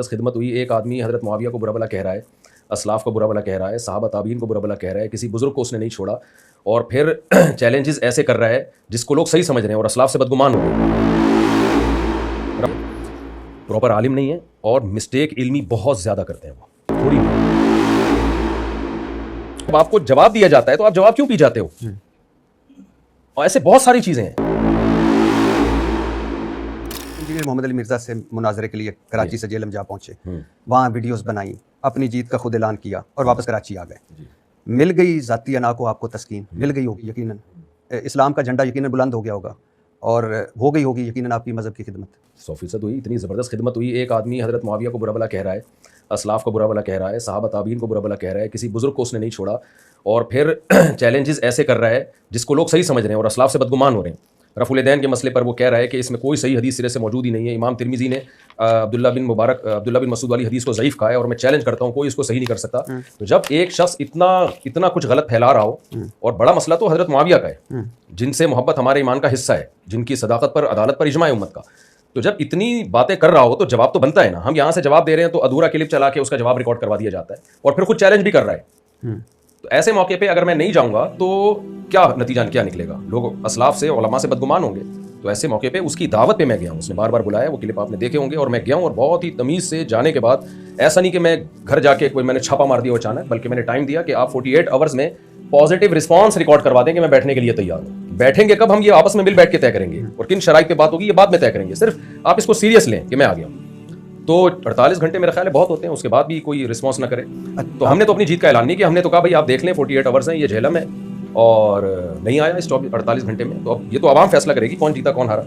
خدمت ہوئی، ایک آدمی حضرت معاویہ کو برا بھلا کہہ رہا ہے، اسلاف کو برا بھلا کہہ رہا ہے، صحابہ تابعین کو برا بھلا کہہ رہا ہے، کسی بزرگ کو اس نے نہیں چھوڑا، اور پھر چیلنجز ایسے کر رہا ہے جس کو لوگ صحیح سمجھ رہے ہیں اور اسلاف سے بدگمان ہو رہے ہیں. پراپر عالم نہیں ہے اور مسٹیک علمی بہت زیادہ کرتے ہیں، وہ تھوڑی نہیں. اب آپ کو جواب دیا جاتا ہے تو آپ جواب کیوں پی جاتے ہو؟ اور ایسے بہت ساری چیزیں ہیں. انجینئر محمد علی مرزا سے مناظرے کے لیے کراچی سے جیلم جا پہنچے، وہاں ویڈیوز بنائیں، اپنی جیت کا خود اعلان کیا اور واپس کراچی آ گئے. مل گئی ذاتی انا کو آپ کو تسکین، مل گئی ہوگی یقیناً، اسلام کا جھنڈا یقیناً بلند ہو گیا ہوگا اور ہو گئی ہوگی یقیناً آپ کی مذہب کی خدمت. 100% ہوئی، اتنی زبردست خدمت ہوئی. ایک آدمی حضرت معاویہ کو برا بھلا کہہ رہا ہے، اسلاف کو برا بھلا کہہ رہا ہے، صحابہ تابعین کو برا بھلا کہہ رہا ہے، کسی بزرگ کو اس نے نہیں چھوڑا، اور پھر چیلنجز ایسے کر رہا ہے جس کو لوگ صحیح سمجھ رہے ہیں اور اسلاف سے بدگمان ہو رہے ہیں. رفع الیدین کے مسئلے پر وہ کہہ رہا ہے کہ اس میں کوئی صحیح حدیث سرے سے موجود ہی نہیں ہے. امام ترمذی نے عبداللہ بن مسعود والی حدیث کو ضعیف کہا ہے، اور میں چیلنج کرتا ہوں کوئی اس کو صحیح نہیں کر سکتا. تو جب ایک شخص اتنا کچھ غلط پھیلا رہا ہو، اور بڑا مسئلہ تو حضرت معاویہ کا ہے جن سے محبت ہمارے ایمان کا حصہ ہے، جن کی صداقت پر عدالت پر اجماع امت کا، تو جب اتنی باتیں کر رہا ہو تو جواب تو بنتا ہے نا. ہم یہاں سے جواب دے رہے ہیں تو ادھورا کلپ چلا کے اس کا جواب ریکارڈ کروا دیا جاتا ہے، اور پھر خود چیلنج بھی کر رہا ہے. تو ایسے موقع پہ اگر میں نہیں جاؤں گا تو کیا نتیجہ کیا نکلے گا؟ لوگ اسلاف سے علماء سے بدگمان ہوں گے. تو ایسے موقع پہ اس کی دعوت پہ میں گیا ہوں، اس نے بار بار بلایا، وہ کلپ آپ نے دیکھے ہوں گے. اور میں گیا ہوں اور بہت ہی تمیز سے جانے کے بعد، ایسا نہیں کہ میں گھر جا کے کوئی میں نے چھاپا مار دیا اچانک، بلکہ میں نے ٹائم دیا کہ آپ 48 آورز میں پازیٹیو رسپانس ریکارڈ کروا دیں کہ میں بیٹھنے کے لیے تیار ہوں. بیٹھیں گے کب؟ ہم یہ آپس میں مل بیٹھ کے طے کریں گے، اور کن شرائط پہ بات ہوگی یہ بعد میں طے کریں گے. صرف آپ اس کو سیریس لیں کہ میں آ گیا ہوں. تو 48 گھنٹے میرا خیال ہے بہت ہوتے ہیں، اس کے بعد بھی کوئی رسپانس نہ کرے. تو ہم نے تو اپنی جیت کا اعلان نہیں کیا، ہم نے تو کہا بھائی آپ دیکھ لیں 48 آورز ہیں، یہ جہلم ہے، اور نہیں آیا اس 48 گھنٹے میں. تو اب یہ تو عوام فیصلہ کرے گی کون جیتا کون ہارا.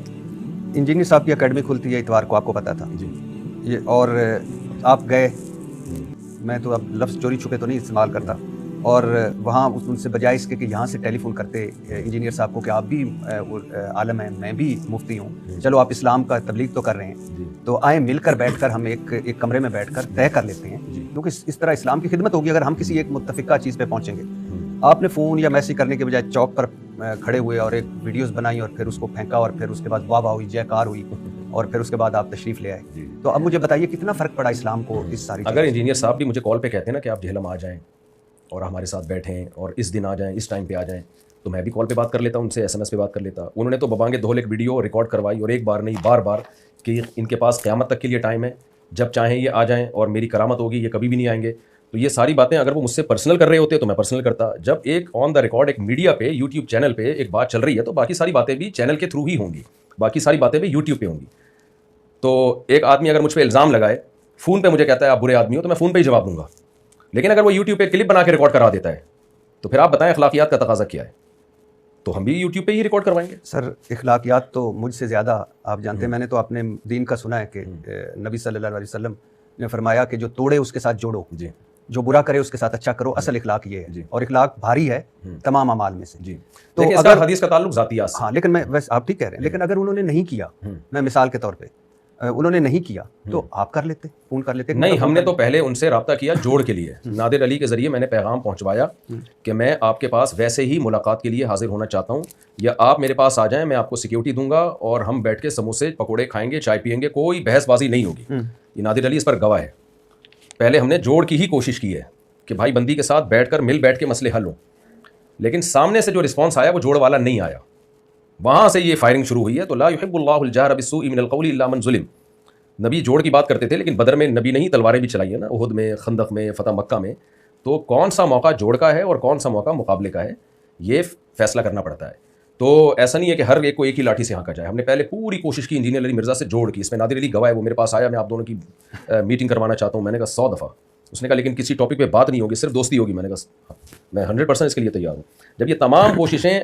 انجینئر صاحب کی اکیڈمی کھلتی ہے اتوار کو، آپ کو پتا تھا جی. یہ اور آپ گئے، میں تو اب لفظ چوری چھپے تو نہیں استعمال کرتا، اور وہاں ان سے بجائے اس کے کہ یہاں سے ٹیلی فون کرتے انجینئر صاحب کو کہ آپ بھی عالم ہیں، میں بھی مفتی ہوں، چلو آپ اسلام کا تبلیغ تو کر رہے ہیں، تو آئیں مل کر بیٹھ کر ہم ایک کمرے میں بیٹھ کر طے کر لیتے ہیں، کیونکہ اس طرح اسلام کی خدمت ہوگی اگر ہم کسی ایک متفقہ چیز پہ پہنچیں گے. آپ نے فون یا میسج کرنے کے بجائے چوک پر کھڑے ہوئے اور ایک ویڈیوز بنائی اور پھر اس کو پھینکا، اور پھر اس کے بعد واہ واہ ہوئی، جے کار ہوئی، اور پھر اس کے بعد آپ تشریف لے آئے. تو اب مجھے بتائیے کتنا فرق پڑا اسلام کو اس ساری اگر انجینئر صاحب بھی مجھے کال پہ کہتے ہیں نا کہ آپ جہلم آ جائیں اور ہمارے ساتھ بیٹھیں اور اس دن آ جائیں، اس ٹائم پہ آ جائیں، تو میں بھی کال پہ بات کر لیتا، ان سے SMS پہ بات کر لیتا. انہوں نے تو ببانگے دھول ایک ویڈیو ریکارڈ کروائی، اور ایک بار نہیں بار بار، کہ ان کے پاس قیامت تک کے لیے ٹائم ہے، جب چاہیں یہ آ جائیں اور میری کرامت ہوگی، یہ کبھی بھی نہیں آئیں گے. تو یہ ساری باتیں اگر وہ مجھ سے پرسنل کر رہے ہوتے تو میں پرسنل کرتا. جب ایک آن دا ریکارڈ ایک میڈیا پہ یوٹیوب چینل پہ ایک بات چل رہی ہے تو باقی ساری باتیں بھی چینل کے تھرو ہی ہوں گی، باقی ساری باتیں بھی یوٹیوب پہ ہوں گی. تو ایک آدمی اگر مجھ پہ الزام لگائے، فون پہ مجھے کہتا ہے آپ برے آدمی ہو، تو میں فون پہ ہی جواب دوں گا. لیکن اگر وہ یوٹیوب پہ کلپ بنا کے ریکارڈ کرا دیتا ہے تو پھر آپ بتائیں اخلاقیات کا تقاضا کیا ہے؟ تو ہم بھی یوٹیوب پہ ہی ریکارڈ کروائیں گے. سر اخلاقیات تو مجھ سے زیادہ آپ جانتے ہیں. میں نے تو اپنے دین کا سنا ہے کہ نبی صلی اللہ علیہ وسلم نے فرمایا کہ جو توڑے اس کے ساتھ جوڑو، جی. جو برا کرے اس کے ساتھ اچھا کرو. اصل اخلاق یہ ہے، اور اخلاق بھاری ہے تمام اعمال میں سے. جی. تو اگر حدیث کا تعلق ذاتیات سے، ہاں، لیکن میں ویسے آپ ٹھیک کہہ رہے ہیں، لیکن اگر انہوں نے نہیں کیا، میں مثال کے طور پہ انہوں نے نہیں کیا تو آپ کر لیتے، فون کر لیتے. نہیں، ہم نے تو پہلے ان سے رابطہ کیا جوڑ کے لیے. نادر علی کے ذریعے میں نے پیغام پہنچوایا کہ میں آپ کے پاس ویسے ہی ملاقات کے لیے حاضر ہونا چاہتا ہوں، یا آپ میرے پاس آ جائیں، میں آپ کو سیکیورٹی دوں گا اور ہم بیٹھ کے سموسے پکوڑے کھائیں گے، چائے پئیں گے، کوئی بحث بازی نہیں ہوگی. یہ نادر علی اس پر گواہ ہے. پہلے ہم نے جوڑ کی ہی کوشش کی ہے کہ بھائی بندی کے ساتھ بیٹھ کر مل بیٹھ کے مسئلے حل ہوں، لیکن سامنے سے جو رسپانس آیا وہ جوڑ والا نہیں آیا. وہاں سے یہ فائرنگ شروع ہوئی ہے. تو لا يحب اللہ الجہر بالسوء من القول الا من ظلم. نبی جوڑ کی بات کرتے تھے، لیکن بدر میں نبی نے ہی تلواریں بھی چلائی ہیں نا، احد میں، خندق میں، فتح مکہ میں. تو کون سا موقع جوڑ کا ہے اور کون سا موقع مقابلے کا ہے، یہ فیصلہ کرنا پڑتا ہے. تو ایسا نہیں ہے کہ ہر ایک کو ایک ہی لاٹھی سے ہانکا جائے. ہم نے پہلے پوری کوشش کی انجینئر علی مرزا سے جوڑ کی. اس میں نادر علی گواہ ہے، وہ میرے پاس آیا، میں آپ دونوں کی میٹنگ کروانا چاہتا ہوں. میں نے کہا 100 دفعہ. اس نے کہا لیکن کسی ٹاپک پہ بات نہیں ہوگی، صرف دوستی ہوگی. میں نے کہا میں 100% اس کے لیے تیار ہوں. جب یہ تمام کوششیں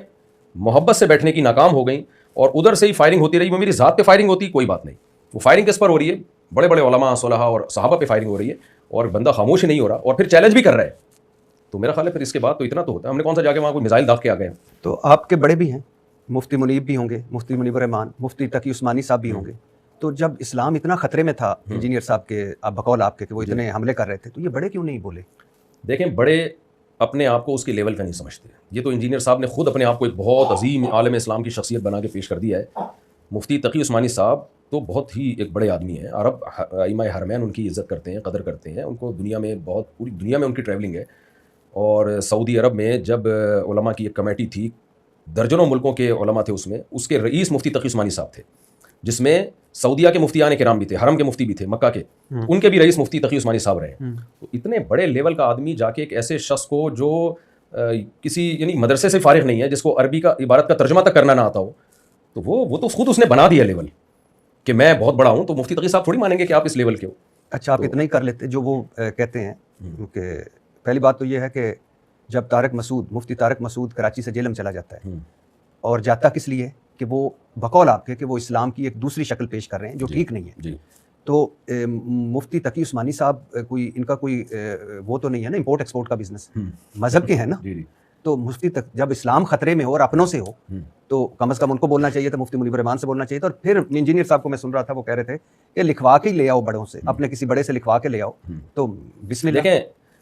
محبت سے بیٹھنے کی ناکام ہو گئیں اور ادھر سے ہی فائرنگ ہوتی رہی، وہ میری ذات پہ فائرنگ ہوتی کوئی بات نہیں. وہ فائرنگ کس پر ہو رہی ہے؟ بڑے بڑے علماء، صلحاء اور صحابہ پہ فائرنگ ہو رہی ہے، اور بندہ خاموش ہی نہیں ہو رہا اور پھر چیلنج بھی کر رہا ہے. تو میرا خیال ہے پھر اس کے بعد تو اتنا تو ہوتا ہے. ہم نے کون سا جا کے وہاں کوئی میزائل داغ کے آ گئے ہیں. تو آپ کے بڑے بھی ہیں، مفتی منیب بھی ہوں گے، مفتی منیب الرحمان، مفتی تقی عثمانی صاحب بھی ہوں گے. تو جب اسلام اتنا خطرے میں تھا انجینئر صاحب کے بقول آپ کے کہ وہ اتنے حملے کر رہے تھے، تو یہ بڑے کیوں نہیں بولے؟ دیکھیں، بڑے اپنے آپ کو اس کے لیول کا نہیں سمجھتے. یہ تو انجینئر صاحب نے خود اپنے آپ کو ایک بہت عظیم عالم اسلام کی شخصیت بنا کے پیش کر دیا ہے. مفتی تقی عثمانی صاحب تو بہت ہی ایک بڑے آدمی ہیں. عرب ائمہ حرمین ان کی عزت کرتے ہیں, قدر کرتے ہیں, ان کو دنیا میں بہت, پوری دنیا میں ان کی ٹریولنگ ہے. اور سعودی عرب میں جب علماء کی ایک کمیٹی تھی, درجنوں ملکوں کے علماء تھے اس میں, اس کے رئیس مفتی تقی عثمانی صاحب تھے, جس میں سعودیہ کے مفتیان کرام بھی تھے, حرم کے مفتی بھی تھے, مکہ کے, ان کے بھی رئیس مفتی تقی عثمانی صاحب رہے ہیں. تو اتنے بڑے لیول کا آدمی جا کے ایک ایسے شخص کو جو کسی یعنی مدرسے سے فارغ نہیں ہے, جس کو عربی کا عبارت کا ترجمہ تک کرنا نہ آتا ہو, تو وہ تو خود اس نے بنا دیا لیول کہ میں بہت بڑا ہوں. تو مفتی تقی صاحب تھوڑی مانیں گے کہ آپ اس لیول کے ہو. اچھا, آپ اتنا ہی کر لیتے جو وہ کہتے ہیں. کہ پہلی بات تو یہ ہے کہ جب مفتی طارق مسعود کراچی سے جیلم چلا جاتا ہے, اور جاتا کس لیے کہ وہ بقول آپ کے کہ وہ اسلام کی ایک دوسری شکل پیش کر رہے ہیں جو ٹھیک نہیں ہے. تو مفتی تقی عثمانی صاحب کوئی ان کا کوئی وہ تو نہیں ہے نا, امپورٹ ایکسپورٹ کا بزنس مذہب کے ہیں نا. تو مفتی جب اسلام خطرے میں ہو اور اپنوں سے ہو تو کم از کم ان کو بولنا چاہیے تھا, مفتی منیب الرحمان سے بولنا چاہیے تھا. اور پھر انجینئر صاحب کو میں سن رہا تھا, وہ کہہ رہے تھے کہ لکھوا کے ہی لے آؤ بڑوں سے, اپنے کسی بڑے سے لکھوا کے لے آؤ. تو بسم اللہ. دیکھیں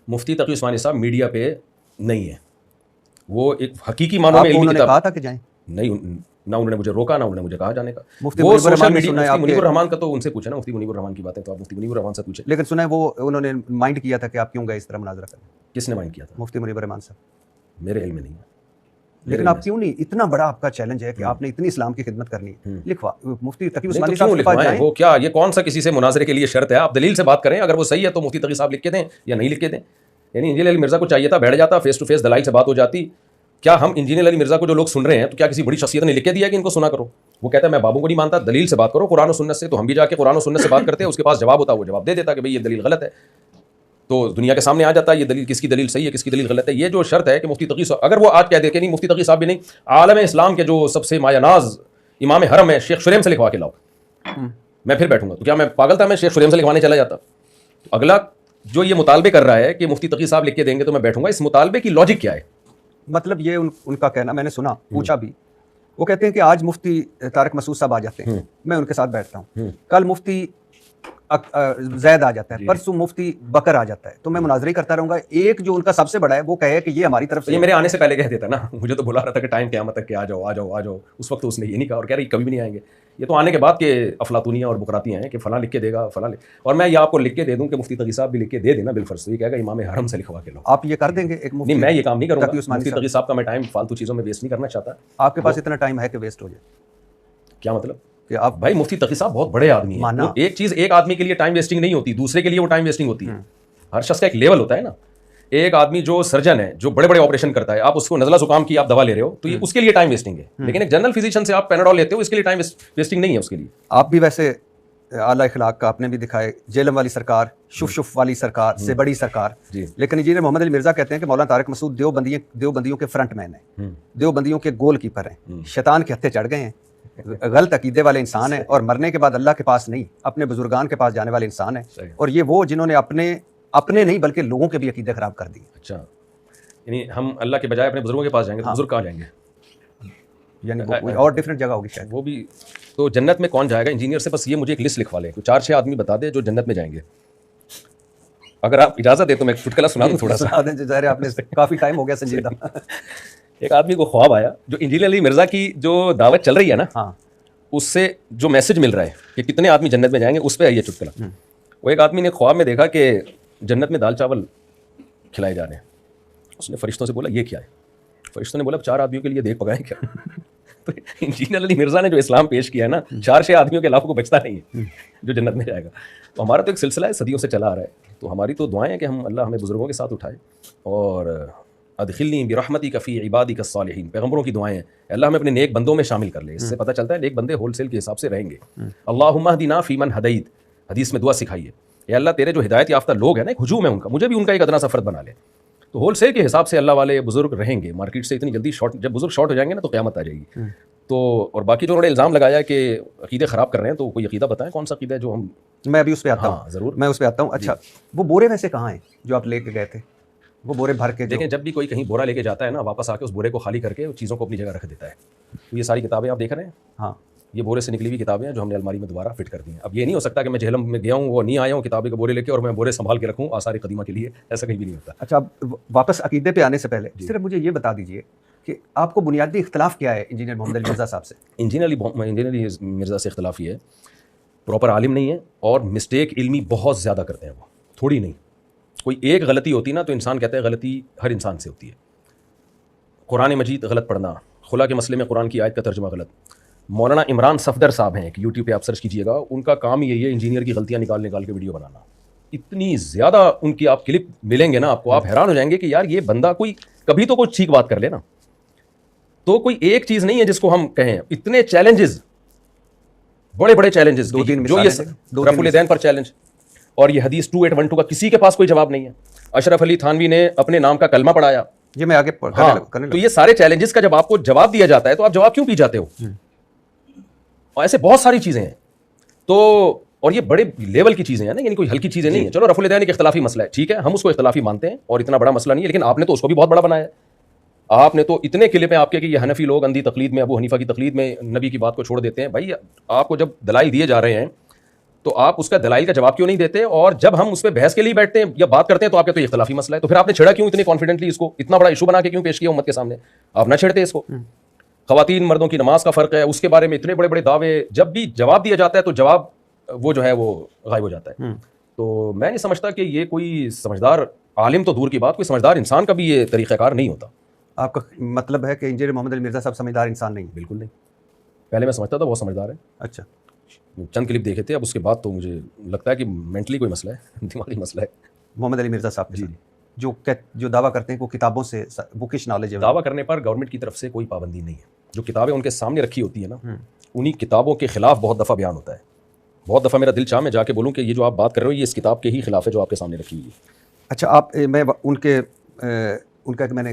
مفتی تقی عثمانی صاحب میڈیا پہ نہیں ہے, وہ ایک حقیقی معنوں میں انہوں نے کہا تھا کہ جائیں, نہیں, نہ انہوں نے مجھے روکا نہ انہوں نے مجھے کہا جانے کا. مفتی منیب الرحمان کا تو ان سے پوچھیں نا, مفتی منیب الرحمان کی باتیں تو آپ مفتی منیب الرحمان سے پوچھیں. لیکن سنا ہے وہ انہوں نے مائنڈ کیا تھا کہ آپ کیوں گئے اس طرح مناظرہ کرنے. کس نے مائنڈ کیا تھا؟ مفتی منیب الرحمان صاحب. میرے علم میں نہیں ہے. لیکن آپ کیوں نہیں, اتنا بڑا آپ کا چیلنج ہے کہ آپ نے اتنی اسلام کی خدمت کرنی ہے, لکھوا مفتی تقی عثمانی صاحب کے پاس جائیں. وہ کیا یہ کون سا کسی سے مناظرے کے لیے شرط ہے؟ آپ دلیل سے بات کریں, اگر وہ صحیح ہے تو مفتی تقی صاحب لکھ کے دیں یا نہیں لکھ کے دیں. یعنی انجینئر علی مرزا کو چاہیے تھا بیٹھ جاتا, فیس ٹو فیس دلائل سے بات ہو جاتی. کیا ہم انجینئر علی مرزا کو جو لوگ سن رہے ہیں تو کیا کسی بڑی شخصیت نے لکھ کے دیا کہ ان کو سنا کرو؟ وہ کہتا ہے میں بابوں کو نہیں مانتا, دلیل سے بات کرو قرآن و سنت سے. تو ہم بھی جا کے قرآن و سنت سے بات کرتے ہیں, اس کے پاس جواب ہوتا, وہ جواب دے دیتا کہ بھئی یہ دلیل غلط ہے. تو دنیا کے سامنے آ جاتا ہے یہ دلیل, کس کی دلیل صحیح ہے کس کی دلیل غلط ہے. یہ جو شرط ہے کہ مفتی تقی صاحب, اگر وہ آج کہہ دے کہ نہیں مفتی تقی صاحب بھی نہیں, عالم اسلام کے جو سب سے مایہ ناز امام حرم ہے شیخ شریم سے لکھوا کے لاؤ, میں پھر بیٹھوں گا. تو کیا میں پاگل تھا میں شیخ شریم سے لکھوانے چلا جاتا؟ تو اگلا جو یہ مطالبے کر رہا ہے کہ مفتی تقی صاحب لکھ کے دیں گے تو میں بیٹھوں گا, اس مطالبے کی لاجک کیا ہے؟ مطلب یہ ان کا کہنا, میں نے سنا, پوچھا بھی, وہ کہتے ہیں کہ آج مفتی طارق مسعود صاحب آ جاتے ہیں, میں ان کے ساتھ بیٹھتا ہوں, کل مفتی زید آ جاتا ہے, پرسوں مفتی بکر آ جاتا ہے, تو میں مناظرے کرتا رہوں گا. ایک جو ان کا سب سے بڑا ہے وہ کہے کہ یہ ہماری طرف سے, یہ میرے آنے سے پہلے کہہ دیتا نا, مجھے تو بلا رہا تھا کہ ٹائم قیامت تک کہ آ جاؤ آ جاؤ آ جاؤ. اس وقت تو اس نے یہ نہیں کہا, اور کہہ رہی کبھی بھی نہیں آئیں گے. یہ تو آنے کے بعد کہ افلاطونیاں اور بکراتیاں ہیں کہ فلاں لکھ کے دے گا فلاں. اور میں یہ آپ کو لکھ کے دے دوں کہ مفتی تقی صاحب بھی لکھ کے دے دینا بالفرض, تو یہ کہے گا امام حرم سے لکھوا کے لو. آپ یہ کر دیں گے؟ ایک نہیں, میں یہ کام نہیں کروں گا. مفتی تقی صاحب کا میں ٹائم فالتو چیزوں میں ویسٹ نہیں کرنا چاہتا. آپ کے پاس اتنا ٹائم ہے کہ ویسٹ ہو جائے؟ کیا مطلب کہ آپ بھائی مفتی تقی صاحب بہت بڑے آدمی ہیں. ایک چیز ایک آدمی کے لیے ٹائم ویسٹنگ نہیں ہوتی, دوسرے کے لیے وہ ٹائم ویسٹنگ ہوتی ہے. ہر شخص کا ایک لیول ہوتا ہے نا. ایک آدمی جو سرجن ہے, جو بڑے بڑے آپریشن کرتا ہے, آپ اس کو نزلہ زکام کی آپ دوا لے رہے ہو تو یہ اس کے لیے ٹائم ویسٹنگ ہے. لیکن ایک جنرل فزیشین سے آپ پیناڈول لیتے ہو, اس کے لیے ٹائم ویسٹنگ نہیں ہے اس کے لیے. آپ بھی ویسے اعلیٰ اخلاق کا آپ نے بھی دکھائے, جیلم والی سرکار, شف والی سرکار سے بڑی سرکار. لیکن انجینئر محمد علی مرزا کہتے ہیں کہ مولانا طارق مسعود دیوبندیوں کے فرنٹ مین ہیں, دیوبندیوں کے گول کیپر ہیں, شیطان کے ہتھے چڑھ گئے ہیں, غلط عقیدے والے انسان ہیں, اور مرنے کے بعد اللہ کے پاس نہیں اپنے بزرگان کے پاس جانے والے انسان ہیں. اور یہ وہ جنہوں نے اپنے نہیں بلکہ لوگوں کے بھی عقیدے خراب کر دیے. اچھا, یعنی ہم اللہ کے بجائے اپنے بزرگوں کے پاس جائیں گے تو بزرگ کہاں جائیں گے؟ یعنی کوئی اور ڈفرینٹ جگہ ہوگی شاید. وہ بھی تو جنت میں کون جائے گا؟ انجینئر سے بس یہ مجھے ایک لسٹ لکھوا لیں, 4-6 آدمی بتا دے جو جنت میں جائیں گے. اگر آپ اجازت دیں تو میں چٹکلا سنا دوں تھوڑا سا. ظاہر آپ نے کافی ٹائم ہو گیا سنجیدہ. ایک آدمی کو خواب آیا, جو انجینئر علی مرزا کی جو دعوت چل رہی ہے نا, اس سے جو میسج مل رہا ہے کہ کتنے آدمی جنت میں جائیں گے, اس پہ ہے یہ چٹکلا. وہ ایک آدمی نے خواب میں دیکھا کہ جنت میں دال چاول کھلائے جا رہے ہیں. اس نے فرشتوں سے بولا یہ کیا ہے؟ فرشتوں نے بولا 4 آدمیوں کے لیے دیکھ پکائیں کیا. تو انجینئر علی مرزا نے جو اسلام پیش کیا ہے نا, 4-6 آدمیوں کے علاوہ کو بچتا نہیں ہے جو جنت میں جائے گا. تو ہمارا تو ایک سلسلہ ہے, صدیوں سے چلا آ رہا ہے. تو ہماری تو دعائیں ہیں کہ ہم اللہ ہمیں بزرگوں کے ساتھ اٹھائے, اور ادخلنی برحمتک فی عبادک الصالحین, پیغمبروں کی دعائیں ہیں, اللہ ہمیں اپنے نیک بندوں میں شامل کر لے. اس سے پتہ چلتا ہے نیک بندے ہول سیل کے حساب سے رہیں گے. اللہم اہدنا فیمن ہدیت, حدیث میں دعا سکھائی ہے, اے اللہ تیرے جو ہدایت یافتہ لوگ ہیں نا, ایک ہجوم ہے ان کا, مجھے بھی ان کا ایک ادنا سا فرد بنا لے. تو ہول سیل کے حساب سے اللہ والے بزرگ رہیں گے. مارکیٹ سے اتنی جلدی شارٹ, جب بزرگ شارٹ ہو جائیں گے نا تو قیامت آ جائے گی. تو اور باقی جو انہوں نے الزام لگایا کہ عقیدے خراب کر رہے ہیں, تو کوئی عقیدہ بتائیں کون سا عقیدہ ہے جو ہم. میں ابھی اس پہ آتا ہوں. ضرور میں اس پہ آتا ہوں. اچھا, وہ بورے ویسے کہاں ہیں جو آپ لے کے گئے تھے؟ وہ بورے بھر کے, دیکھیں جب بھی کوئی کہیں بورا لے کے جاتا ہے نا, واپس آ کے اس بورے کو خالی کر کے چیزوں کو اپنی جگہ رکھ دیتا ہے. تو یہ ساری کتابیں آپ دیکھ رہے ہیں, ہاں یہ بورے سے نکلی ہوئی کتابیں ہیں جو ہم نے الماری میں دوبارہ فٹ کر دی ہیں. اب یہ نہیں ہو سکتا کہ میں جہلم میں گیا ہوں, وہ نہیں آیا ہوں کتابیں کے بورے لے کے اور میں بورے سنبھال کے رکھوں آثار قدیمہ کے لیے, ایسا کہیں بھی نہیں ہوتا. اچھا, واپس عقیدے پہ آنے سے پہلے صرف مجھے یہ بتا دیجیے کہ آپ کو بنیادی اختلاف کیا ہے انجینئر محمد علی مرزا صاحب سے؟ انجینئر علی مرزا سے اختلاف یہ ہے پراپر عالم نہیں ہے اور مسٹیک علمی بہت زیادہ کرتے ہیں، وہ تھوڑی نہیں. کوئی ایک غلطی ہوتی نا تو انسان کہتا ہے غلطی ہر انسان سے ہوتی ہے. قرآن مجید غلط پڑھنا، خلا کے مسئلے میں قرآن کی آیت کا ترجمہ غلط. مولانا عمران صفدر صاحب ہیں کہ یوٹیوب پہ آپ سرچ کیجیے گا، ان کا کام یہی ہے انجینئر کی غلطیاں نکال کے ویڈیو بنانا. اتنی زیادہ ان کی آپ کلپ ملیں گے نا آپ کو، آپ حیران ہو جائیں گے کہ یار یہ بندہ کوئی کبھی تو کوئی ٹھیک بات کر لے نا. تو کوئی ایک چیز نہیں ہے جس کو ہم کہیں. اتنے چیلنجز، بڑے بڑے چیلنجز، جو یہ رفع الیدین پر چیلنج اور یہ حدیث 2812 کا کسی کے پاس کوئی جواب نہیں ہے. اشرف علی تھانوی نے اپنے نام کا کلمہ پڑھایا. یہ میں آگے تو یہ سارے چیلنجز کا جب آپ کو جواب دیا جاتا ہے تو آپ جواب کیوں پی جاتے ہو؟ اور ایسے بہت ساری چیزیں ہیں. تو اور یہ بڑے لیول کی چیزیں ہیں نا، یعنی کوئی ہلکی چیزیں نہیں ہیں. چلو رفع الیدین ایک اختلافی مسئلہ ہے، ٹھیک ہے، ہم اس کو اختلافی مانتے ہیں اور اتنا بڑا مسئلہ نہیں ہے، لیکن آپ نے تو اس کو بھی بہت بڑا بنایا ہے. آپ نے تو اتنے کلپ ہیں آپ کے کہ یہ حنفی لوگ اندھی تقلید میں، ابو حنیفہ کی تقلید میں نبی کی بات کو چھوڑ دیتے ہیں. بھائی آپ کو جب دلائل دیے جا رہے ہیں تو آپ اس کا دلائل کا جواب کیوں نہیں دیتے؟ اور جب ہم اس پہ بحث کے لیے بیٹھتے ہیں یا بات کرتے ہیں تو آپ کے تو یہ اختلافی مسئلہ ہے، تو پھر آپ نے چھیڑا کیوں اتنی کانفیڈنٹلی؟ اس کو اتنا بڑا ایشو بنا کے کیوں پیش کیا امت کے سامنے؟ آپ نہ چھیڑتے اس کو. خواتین مردوں کی نماز کا فرق ہے، اس کے بارے میں اتنے بڑے بڑے دعوے، جب بھی جواب دیا جاتا ہے تو جواب وہ جو ہے وہ غائب ہو جاتا ہے. تو میں نہیں سمجھتا کہ یہ کوئی سمجھدار عالم تو دور کی بات، کوئی سمجھدار انسان کا بھی یہ طریقہ کار نہیں ہوتا. آپ کا مطلب ہے کہ انجینئر محمد علی مرزا صاحب سمجھدار انسان نہیں؟ بالکل نہیں. پہلے میں سمجھتا تھا بہت سمجھدار ہے. اچھا، چند کلپ دیکھے تھے، اب اس کے بعد تو مجھے لگتا ہے کہ مینٹلی کوئی مسئلہ ہے، دماغی مسئلہ ہے. محمد علی مرزا صاحب جی جو دعویٰ کرتے ہیں کہ وہ کتابوں سے بکش نالج ہے، دعویٰ کرنے پر گورنمنٹ کی طرف سے کوئی پابندی نہیں ہے. جو کتابیں ان کے سامنے رکھی ہوتی ہیں نا، انہی کتابوں کے خلاف بہت دفعہ بیان ہوتا ہے. بہت دفعہ میرا دل چاہ میں جا کے بولوں کہ یہ جو آپ بات کر رہے ہو یہ اس کتاب کے ہی خلاف ہے جو آپ کے سامنے رکھی ہوئی ہے. اچھا، میں ان کا ایک میں نے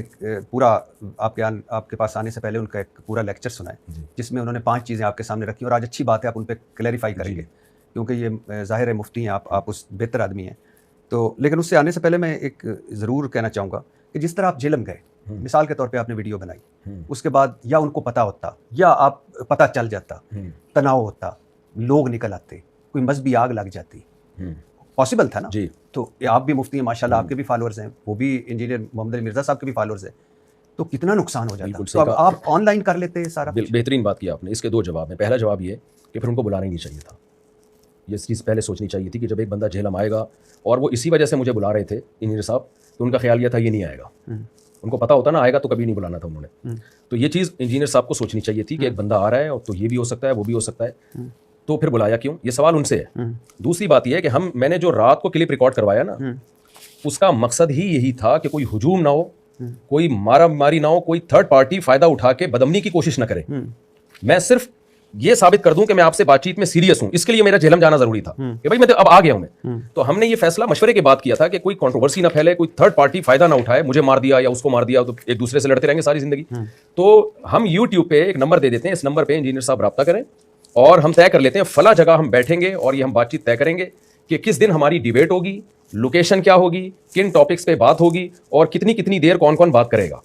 پورا آپ کے پاس آنے سے پہلے ان کا ایک پورا لیکچر سنا ہے جس میں انہوں نے 5 چیزیں آپ کے سامنے رکھی، اور آج اچھی بات ہے آپ ان پہ کلیریفائی کریں گے کیونکہ یہ ظاہر ہے مفتی ہیں آپ اس بہتر آدمی ہیں. تو لیکن اس سے آنے سے پہلے میں ایک ضرور کہنا چاہوں گا کہ جس طرح آپ جہلم گئے، مثال کے طور پہ آپ نے ویڈیو بنائی، اس کے بعد یا ان کو پتہ ہوتا یا آپ پتہ چل جاتا، تناؤ ہوتا، لوگ نکل آتے، کوئی مذہبی آگ لگ جاتی، پاسبل تھا نا. جی تو آپ بھی مفتی ہیں ماشاءاللہ، آپ کے بھی فالوورز ہیں، وہ بھی انجینئر محمد علی مرزا صاحب کے بھی فالوورز ہیں، تو کتنا نقصان ہو جاتا. تو اب آپ آن لائن کر لیتے سارا. بہترین بات کی آپ نے. اس کے 2 جواب ہیں. پہلا جواب یہ کہ پھر ان کو بلانا ہی نہیں چاہیے تھا. یہ چیز پہلے سوچنی چاہیے تھی کہ جب ایک بندہ جہلم آئے گا، اور وہ اسی وجہ سے مجھے بلا رہے تھے انجینئر صاحب، تو ان کا خیال یہ تھا یہ نہیں آئے گا. ان کو پتا ہوتا نا آئے گا تو کبھی نہیں بلانا تھا انہوں نے. تو یہ چیز انجینئر صاحب کو سوچنی چاہیے تھی کہ ایک بندہ آ رہا ہے اور تو یہ بھی ہو سکتا ہے وہ بھی ہو سکتا ہے، تو پھر بلایا کیوں؟ یہ سوال ان سے ہے. دوسری بات یہ ہے کہ میں نے جو رات کو کلپ ریکارڈ کروایا نا، اس کا مقصد ہی یہی تھا کہ کوئی ہجوم نہ ہو، کوئی مارا ماری نہ ہو، کوئی تھرڈ پارٹی فائدہ اٹھا کے بدامنی کی کوشش نہ کرے. میں صرف یہ ثابت کر دوں کہ میں آپ سے بات چیت میں سیریس ہوں. اس کے لیے میرا جہلم جانا ضروری تھا کہ بھائی میں اب آ گیا ہوں میں. تو ہم نے یہ فیصلہ مشورے کے بعد کیا تھا کہ کوئی کنٹروورسی نہ پھیلے، کوئی تھرڈ پارٹی فائدہ نہ اٹھائے، مجھے مار دیا یا اس کو مار دیا تو ایک دوسرے سے لڑتے رہیں گے ساری زندگی. تو ہم یوٹیوب پہ ایک نمبر دے دیتے ہیں، اس نمبر پہ انجینئر صاحب رابطہ کریں اور ہم طے کر لیتے ہیں فلاں جگہ ہم بیٹھیں گے اور یہ ہم بات چیت طے کریں گے کہ کس دن ہماری ڈیبیٹ ہوگی، لوکیشن کیا ہوگی، کن ٹاپکس پہ بات ہوگی اور کتنی دیر کون کون بات کرے گا.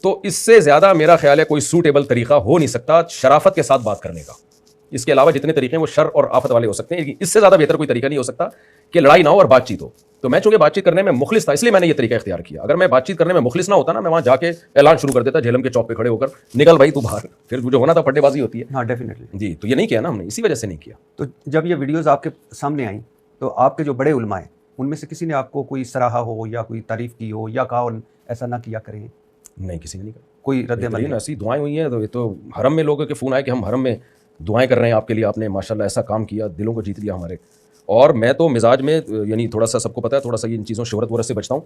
تو اس سے زیادہ میرا خیال ہے کوئی سوٹیبل طریقہ ہو نہیں سکتا شرافت کے ساتھ بات کرنے کا. اس کے علاوہ جتنے طریقے ہیں وہ شر اور آفت والے ہو سکتے ہیں، لیکن اس سے زیادہ بہتر کوئی طریقہ نہیں ہو سکتا کہ لڑائی نہ ہو اور بات چیت ہو. تو میں چونکہ بات چیت کرنے میں مخلص تھا اس لیے میں نے یہ طریقہ اختیار کیا. اگر میں بات چیت کرنے میں مخلص نہ ہوتا نا، میں وہاں جا کے اعلان شروع کر دیتا جہلم کے چوک پہ کھڑے ہو کر، نکل بھائی تو باہر. پھر جو ہونا تھا پٹے بازی ہوتی ہے. ہاں ڈیفینیٹلی. جی تو یہ نہیں کیا نا ہم نے، اسی وجہ سے نہیں کیا. تو جب یہ ویڈیوز آپ کے سامنے آئیں تو آپ کے جو بڑے علماء ہیں ان میں سے کسی نے آپ کو کوئی سراہا ہو یا کوئی تعریف کی ہو یا کہا ایسا نہ کیا کریں؟ نہیں، کسی نے نہیں کہا. کوئی رد عمل؟ ایسی دعائیں ہوئی ہیں. تو یہ تو حرم میں لوگوں کے فون آئے کہ ہم حرم میں دعائیں کر رہے ہیں آپ کے لیے، آپ نے ماشاءاللہ ایسا کام کیا، دلوں کو جیت لیا ہمارے. اور میں تو مزاج میں یعنی تھوڑا سا سب کو پتہ ہے، تھوڑا سا ان چیزوں شہرت ورت سے بچتا ہوں.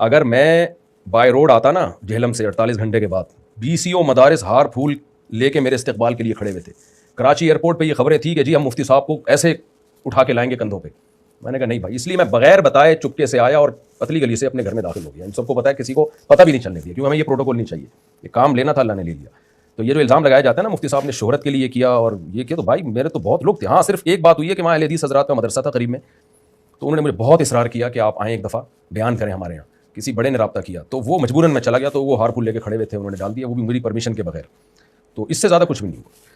اگر میں بائی روڈ آتا نا جہلم سے 48 گھنٹے کے بعد، BCO مدارس ہار پھول لے کے میرے استقبال کے لیے کھڑے ہوئے تھے. کراچی ایئرپورٹ پہ یہ خبریں تھیں کہ جی ہم مفتی صاحب کو ایسے اٹھا کے لائیں گے کندھوں پہ. میں نے کہا نہیں بھائی، اس لیے میں بغیر بتائے چپکے سے آیا اور پتلی گلی سے اپنے گھر میں داخل ہو گیا. ان سب کو پتا ہے، کسی کو پتہ بھی نہیں چلنے دیا کیونکہ ہمیں یہ پروٹوکول نہیں چاہیے. یہ کام لینا تھا، اللہ نے لے لیا. تو یہ جو الزام لگایا جاتا ہے نا مفتی صاحب نے شہرت کے لیے کیا اور یہ کیا، تو بھائی میرے تو بہت لوگ تھے. ہاں صرف ایک بات ہوئی ہے کہ وہاں اہل حدیث حضرات کا مدرسہ تھا قریب میں، تو انہوں نے مجھے بہت اصرار کیا کہ آپ آئیں ایک دفعہ بیان کریں ہمارے یہاں. کسی بڑے نے رابطہ کیا تو وہ مجبوراً میں چلا گیا. تو وہ ہار پھول لے کے کھڑے ہوئے تھے، انہوں نے ڈال دیا، وہ بھی میری پرمیشن کے بغیر. تو اس سے زیادہ کچھ بھی نہیں ہوا.